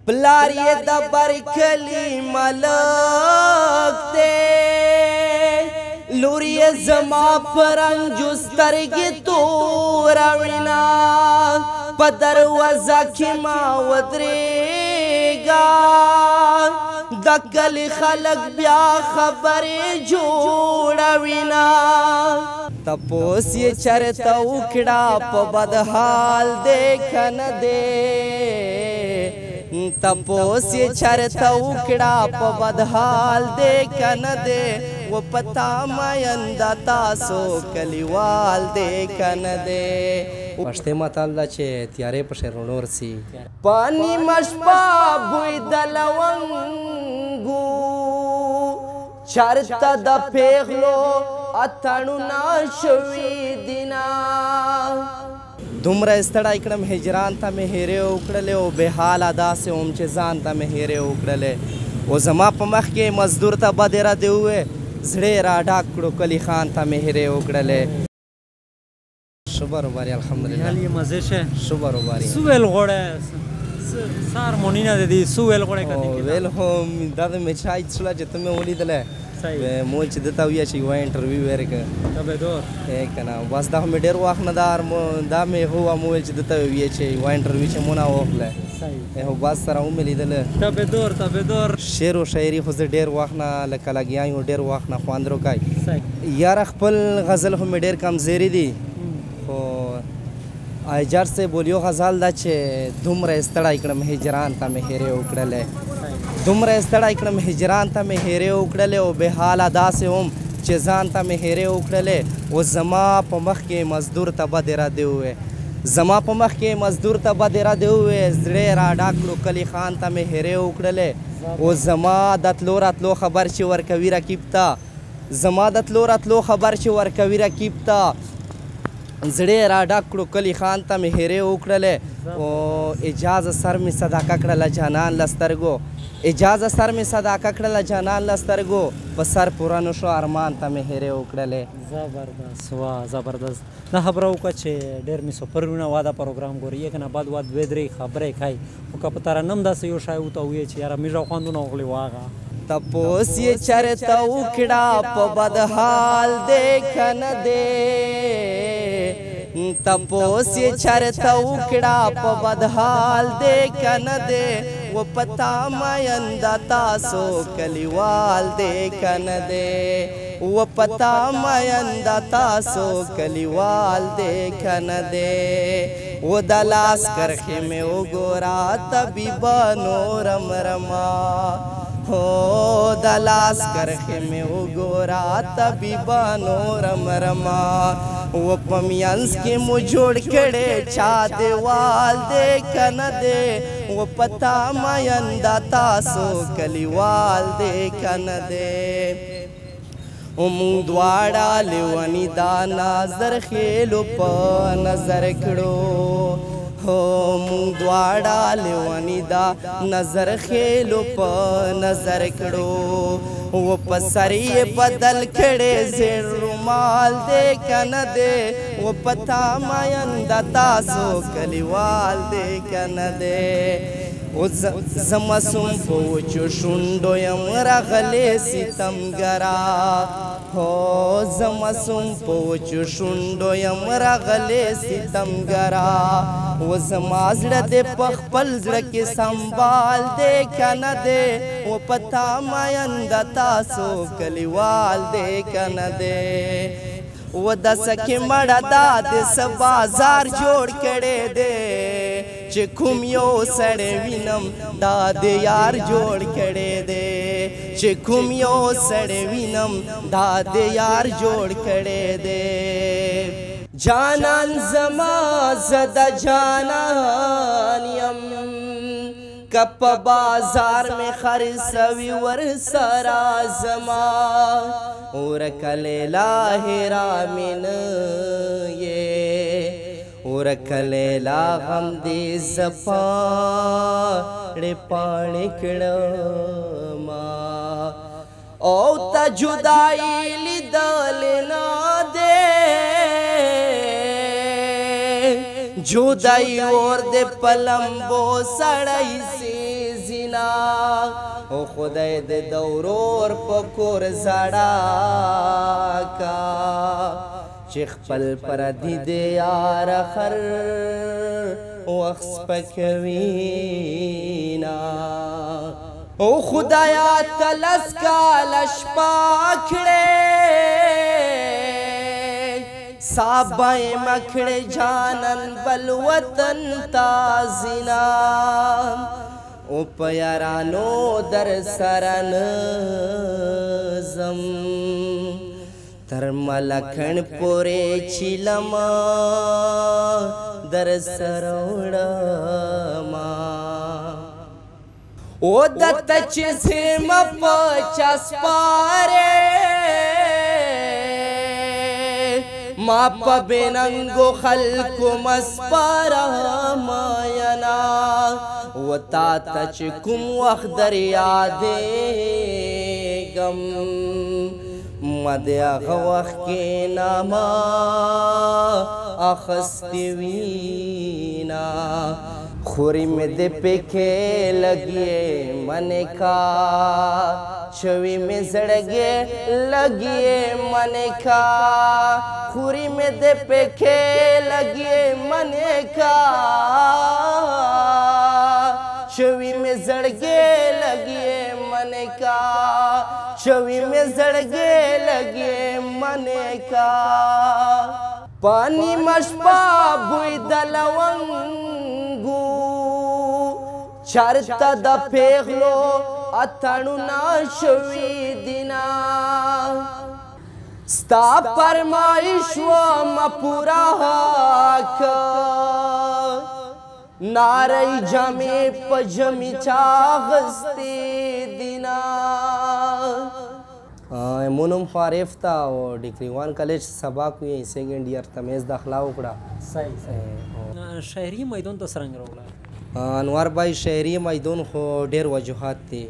پلار یې د برکلي ملک دی لور یې زما په رنجو سترګې توره وینا په دروازه کې ما ودرېږه د کلي خلک بیا خبرې جوړوینا تپوس یې چرته وکړه په بد حال دی که نه دی تپوس یې چرته وکړه په بد حال دی که نه دی و پتا مینده تاسو کلیوال دی که نه دی پښتې متل ده چې تیارې پسې رڼا ورسي په نیمه شپه بوی د لونګو چرته د پیغلو اتڼونه شوي دینه دومره ستړی کړم هجران ته مې هیرې وکړلې او بې حاله داسې وم چې ځان ته مې هیرې وکړلې او زما په مخ کې مزدور ته بدې ردې ووې زړه یې راډاک کړو کلي خان ته مې هیرې وکړلې ښه بروباري الحمدلله حال یې مزې شه ښه بروباري څه ویل غواړې څه ارموني نه دی څه ویل غواړې ویل خو دا د مې چای څښله چې ته مې ولیدلی مو چې دته ویه چې یوه انټرویو یې ورکړه تبېدور که نه بس دا خو مې ډېر وخت نه دا مې هو مو ویل چې دته ویې چې یوه انټرویو چې مو نه واخلی خو بس سره ومې لیدله تبېدور شعر و شاعري خو زه ډېر وخت نه لکه لګیا یم ډېر وخت نه خوند روکای یاره خپل غزل خو مې ډېر کمزوري دي خو ایجار صاحب بولیو غزل ده چې دومره ستړی کړم هجران ته مې هیرې وکړلې دومره ستړی کړم هجران ته مې هیرې وکړلې او بې حاله داسې وم چې ځان ته مې هیرې وکړلې او زما په مخ کې مزدور ته بدې ردې ووې زما په مخ کې مزدور ته بدې ردې ووې زړه یې راډاک کړو کلي خان ته مې هیرې وکړلې او زما د تلو راتلو خبر چې ورکوي رقیب ته زما د تلو راتلو خبر چې ورکوي رقیب ته زړه یې راډاک کړو کلي خان ته مې هیرې وکړلې او اجازه سر مې صداقه کړله جانان له سترګو اجازه سر مې صداقه کړله جانان له سترګو په سر پوره نه شو ارمان ته مې هیرې وکړلې زبردست واه زبردست دا خبره وکړه چې ډېر مې سفرونه واده پروګرام ګوري یک نه بعد دوې درې خبرې کوي خو که په ترنم داسې یو شی وته ووایې چې یاره میږه خوندونه وغلې واغه تپوس یې چرته وکړه په بد حال دی که نه دی تپوس یې چرته وکړه په بد حال دی که نه دی و پتا مینده تاسو کلیوال دی که نه دی و پتا مینده تاسو کلیوال دی که نه دی و د لاس کرښې مې وګوره طبیبه نورم رما هو د لاس کرښې مې وګوره طبیبه نورم رما و په منځ کې مو جوړ کړی چا دیوال دی که نه دی و پتا مینده تاسو کلیوال دی که نه دی مونږ دواړه لیوني دا نظر خیلو په نظر کړو هو مونږ دواړه لیوني دا نظر خیلو په نظر کړو و په سر یې بدل کړی زیر رومال دی که نه دی و پتا مینده تاسو کلیوال دی که نه دی زه معصوم په وچو شونډو یم راغلی ستمګره هو زه معصوم په وچو شونډو یم راغلی ستمګره و زما زړه دی په خپل زړه کې سنبال دی که نه دی و پتا مینده تاسو کلیوال دی که نه دی و دسه کې مړه دا د څه بازار جوړ کړی دی چې کوم یو سړی وینم دا د یار جوړ کړی دی چې کوم یو سړی وینم دا د یار جوړ کړی دی جانان زما زه د جانان یم که په بازار مې خرڅوي ورسره زما ورکه لیلا هیرا مې نه یې ورکه لیلا غم دې زه پاڼې پاڼې کړمه او ته جدایي لیدلې نه دی جدائی اور دے پلمبو سڑائی سی او خدای دې د ورور په کور زړه کا چې خپل پردي دې یار خر وخت سپکوینا او خدایا تلس کاله شپه کړې سابه مکړې جانن بل وطن تا زنا او په یارانو در سره نظم تر ملکن پورې چیلما در سره وړما او دت چې زم په چسپاره ما په بننګو خلکو مسپاره ماینا و تا ته چې کوم وخت در یادېږم ما د هغه وخت کې نامه اخیستې وینا خوری میں دے پکے لگیے من کا چوی میں زڑگے لگیے من کا خوری میں دے پکے لگیے من کا چوی میں زڑگے لگیے من کا چوی میں زڑگے لگیے من کا پانی مشپا بوی دلونگو چرتا د پیغلو اتړو ناشوي دینا ستا فرمایش و مپورا حق ناری جامې په جمی چاغستی دینا مونم فارف تا او ډیګری وان کالج سبا کوي سیکنډ ایئر تمیز داخلا وکړه صحیح شهري میدان ته څرنګه راغله انوار بھائی شهري میدان خو ډېر وجوهات دي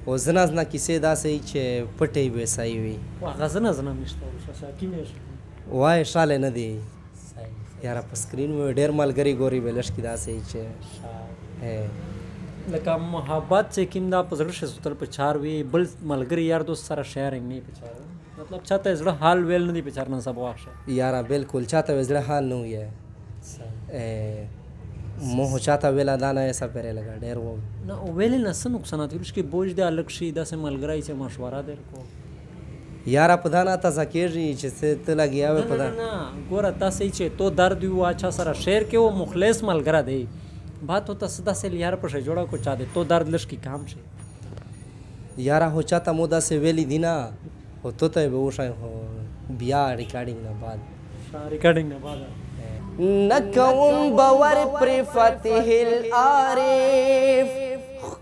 او زنه زنه کیسې داسې چې پټې وې صحیح وي هغه زنه مشته شاکینه وای شاله نه دی یاره په سکرین مې ډېر ملګري ګوري ویلش کې داسې چې لکه محبت چې کوم دا په زړه سوتل په چار وي بل ملګری یار دوست سره شیرینګ نه په چار مطلب چاته زړه حال ویل نه دی په چار نن سبا واښه یاره بالکل چاته زړه حال نه وي موه چاته ویلا دا نه ایسا پرې لګا ډېر و نه ویل نه څه نقصانات وي چې بوج دی الګ شي داسې ملګری چې مشوره در کو یاره په دا نه تاسو کېږي چې ته لګیا وې په دا نه ګوره تاسې چې تو درد وي واچا سره شیر کې و مخلص ملګری دی بات ہوتا صدا سے یار پر جوڑا کو چا دے تو درد لش کی کام سے یارا ہو چاہتا مودا سے ویلی دینا ہو تو تے وہ شای ہو بیا ریکارڈنگ نہ بعد نکوم باور پر فتح العارف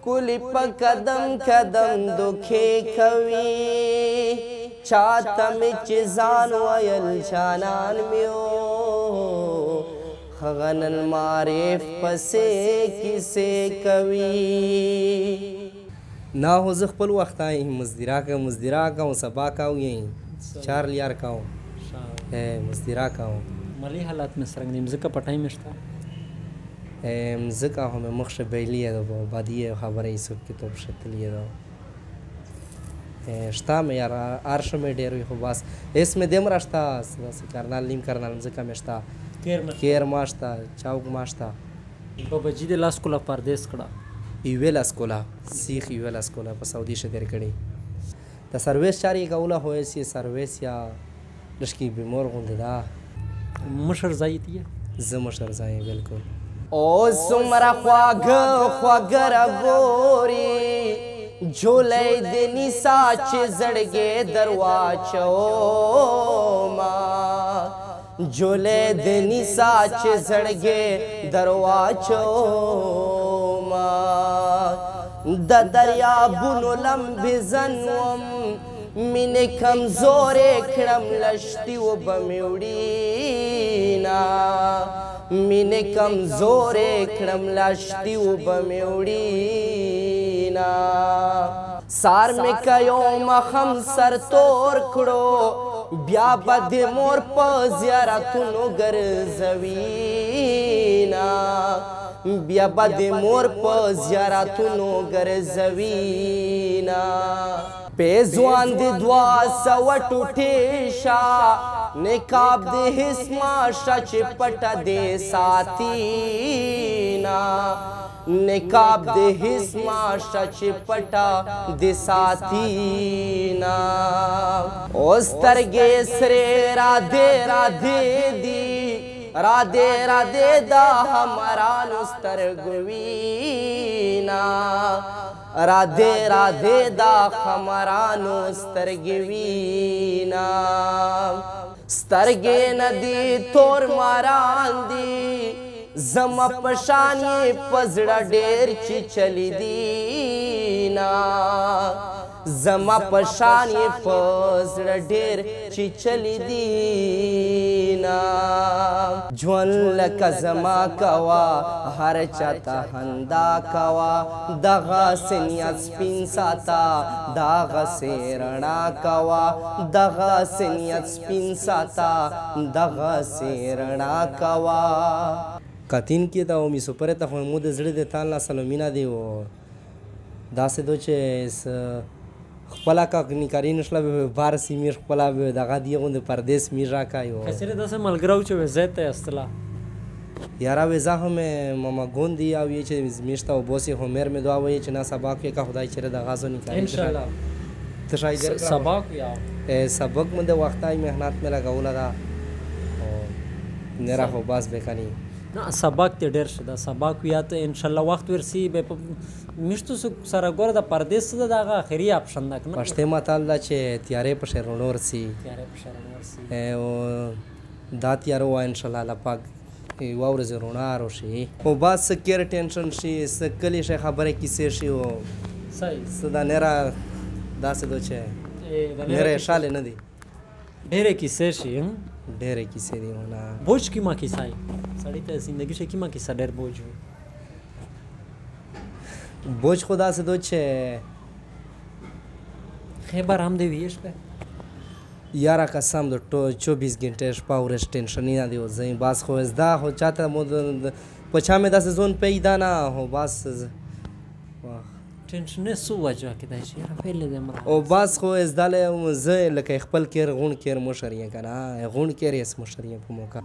کل پا قدم قدم دکھے کوی چاہتا میں چیزان ویل چانان میو خغنن معرف پسې کیسې کوي نا هو زه خپل وخت مزدرا کوم سبا کوم چار لیار کوم مزدرا کوم مالی حالات مې څرنګه دي مځکه پټای مې شته مځکه هم مخشه بیلیه ده بادیه خبره یې څوک کې توپ شتلیه ده شته مې یار ارشه مې ډېر وي خو بس اس مې دیم راشته داسې کرنال نیم کرنال مځکه مې شته کیر ماشتا چاوک ماشتا بابا جی د لاس کولا پردیس کړه ایوه لاس کولا سیخ ایوه لاس کولا په سعودي شه در کړي د سرویس چاري کوله هوې سي سرویس یا لشکي بیمور غوند دا مشر زایت یې زه مشر زای بالکل او سمرا خواګر ګوري جولې د نسا چې زړګې درواچو ما جولے دنی ساچ زڑگے درواچو ما دا دریا بنو لمبی زنوم من کمزور اکڑم لشتی و بمیوڑینا من کمزور اکڑم لشتی و بمیوڑینا سار میں کیوم خم سر تور کڑو بیا بد مور په زیارتونو ګرځوینا بیا به د مور په زیارتونو ګرځوینا پیزوان د 200 ټوټې شه نقاب د هیڅ ماشه چې پټه دې ساتینا نقاب د هیڅ ماشه چې پټه دې ساتینا اوس سترګې سرې راڌې دي راڌې دا همرانو سترګو وینا راڌې دا همرانو سترګې وینا سترګې ندي تور ماران دي زما پشان یې پزړه ډېر چې چلی دینا زما پشان یې پزړه ډېر چې چلی دینا ژوند لکه زما کوا هر چاته خندا کوا دغسې نیت سپین ساته دغسې رڼا کوا دغسې نیت سپین ساته دغسې رڼا کوا کاتین کې دا می سپره ته مو د زړه د تال سره مینا دی او داسې دو چې خپل کا نکاري نشله بار سیمه خپل دغه دی غوند پردیس میرا کایو کسره داسې ملګرو چې وزت استلا یارا وزا هم ماما ګوندی او چې میشته او بوسي همر می دعا وای چې نا سبق کې کا خدای چیرې د غازو نکاري ان شاء الله تشایدر سبق یا سبق مند وختای مهنت مې لګوله دا او نرا خو باس بکنی نه سبق ته ډېر شه دا سبق یا ته ان شاء الله وخت ورسی به مشتو سره ګوره د پردیس د دغه اخري اپشن دک نه پښته ماتال دا چې تیارې په شرونور سي تیارې په شرونور سي او دا تیارو ان شاء الله لپاک واورز رونار شي او با سکیر ټینشن شي سکلی شي خبره کیسه شي او صحیح صدا نرا داسې دو چې نره شاله نه دي ډېرې کیسې شي ډېرې کیسې دي ونه بوج کی ما کیسای سړی ته زندگی شي کی ما کیسه ډېر بوج وي بوج خدا سے دو چې خبر هم دی ویش به یارا قسم دو 24 घंटे شپه ورځ ټینشن نه دی او زین باس خو زدا خو چاته مو پچا مې داسې زون پیدا نه هو باس ټینشن سو وجه کې دا شي را پیل دې مر او باس خو زداله زه لکه خپل کیر غون کیر مشریا کنه غون کیر اس مشریا په موقع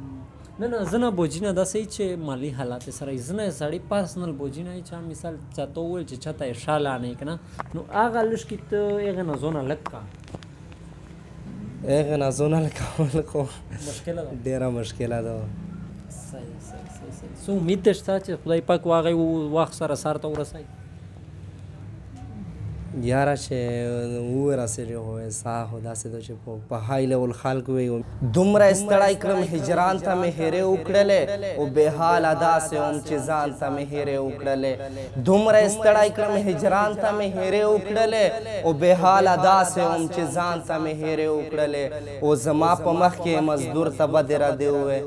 نه زنه بوجینه دا صحیح چې مالی حالات سره زنه سړی پرسنل بوجینه چې مثال چاته ول چې چاته شاله نه کنه نو هغه لش کې ته هغه نه زونه لکا هغه نه زونه لکا کو مشکله ده ډیره مشکله ده صحیح سو امید شته چې خدای پاک واغې وخت سره سره ورسای یاره چې ورسېږي خو ساه خو داسې ده چې په های لیول خلک وي دومره ستړی کړم هجران ته مې هیرې وکړلې او بې حاله داسې وم چې ځان ته مې هیرې وکړلې دومره ستړی کړم هجران ته مې هیرې وکړلې او بې حاله داسې وم چې ځان ته مې هیرې وکړلې او زما په مخ کې مزدور ته به دې ردې ووې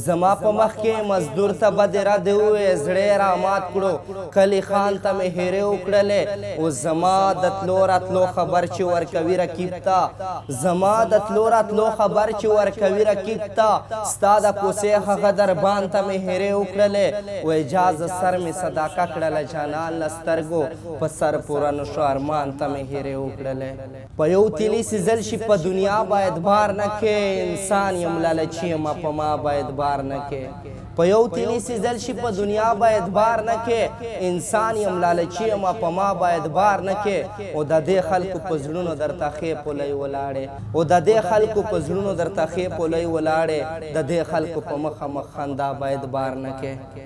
زما په مخ کې مزدور ته به دې ردې ووې زړه یې رامات کړو کلی خان ته مې هیرې وکړلې او زما د تلو راتلو خبر چې ورکوي رقیب ته زما د تلو راتلو خبر چې ورکوي رقیب ته ستا د کوڅې هغه دربان ته مې هیرې وکړلې و اجازه سر مې صداقه کړله جانان له سترګو په سر پوره نه شو ارمان ته مې هیرې وکړلې په یو تیلي سیزل شي په دنیا باید بار نه کې انسان یم لالچي یم په ما باید بار نه کې په یو تیلی سیزل شي په دنیا باید بار نه کې انسان یم لالچي یم په ما باید بار نه کې او د دې خلکو په زړونو درته ښې پولۍ ولاړې او د دې خلکو په زړونو درته ښې پولۍ ولاړې د دې خلکو په مخه مخ خندا باید بار نه کې